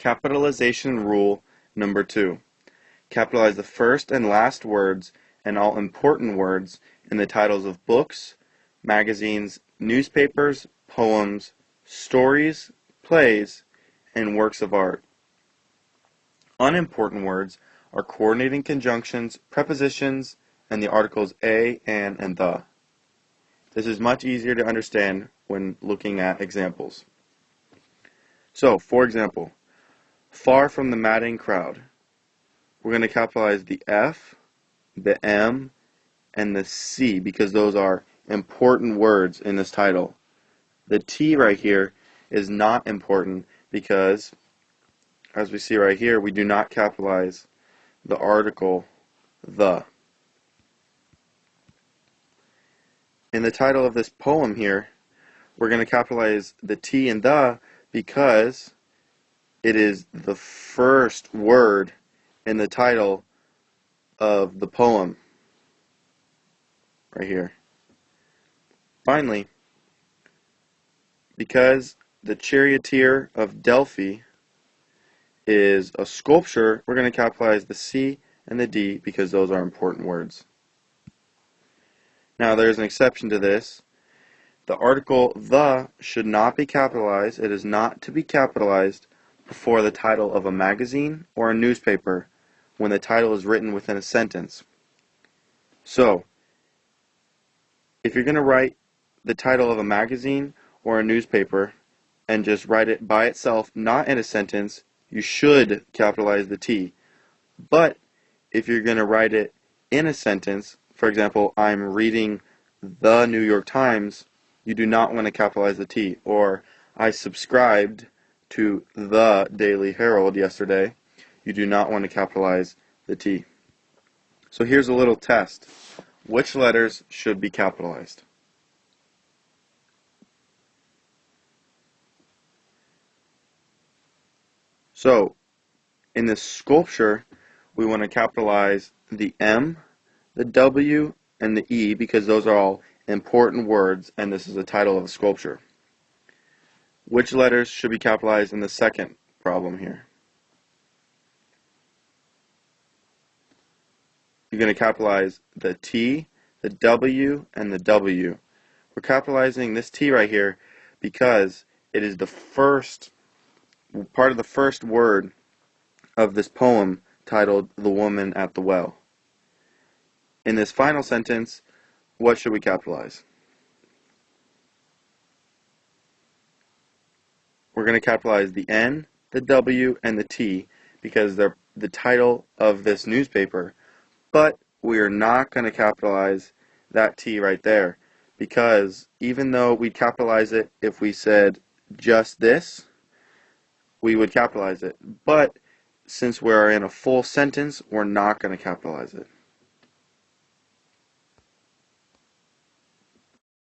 Capitalization Rule number 2. Capitalize the first and last words and all important words in the titles of books, magazines, newspapers, poems, stories, plays, and works of art. Unimportant words are coordinating conjunctions, prepositions, and the articles a, an, and the. This is much easier to understand when looking at examples. So, for example, far from the madding crowd. We're going to capitalize the F, the M, and the C because those are important words in this title. The T right here is not important because, as we see right here, we do not capitalize the article the. In the title of this poem here, we're going to capitalize the T and the because it is the first word in the title of the poem right here. Finally, because the Charioteer of Delphi is a sculpture, we're going to capitalize the C and the D because those are important words. Now there's an exception to this. The article the should not be capitalized. It is not to be capitalized before the title of a magazine or a newspaper when the title is written within a sentence. So, if you're going to write the title of a magazine or a newspaper and just write it by itself, not in a sentence, you should capitalize the T. But if you're going to write it in a sentence, for example, I'm reading the New York Times, you do not want to capitalize the T. Or, I subscribed to the Daily Herald yesterday, you do not want to capitalize the T. So here's a little test. Which letters should be capitalized? So, in this sculpture, we want to capitalize the M, the W, and the E because those are all important words and this is the title of the sculpture. Which letters should be capitalized in the second problem here? You're going to capitalize the T, the W, and the W. We're capitalizing this T right here because it is the first part of the first word of this poem titled The Woman at the Well. In this final sentence, what should we capitalize? We're going to capitalize the N, the W, and the T because they're the title of this newspaper, but we are not going to capitalize that T right there because even though we'd capitalize it if we said just this, we would capitalize it. But since we're in a full sentence, we're not going to capitalize it.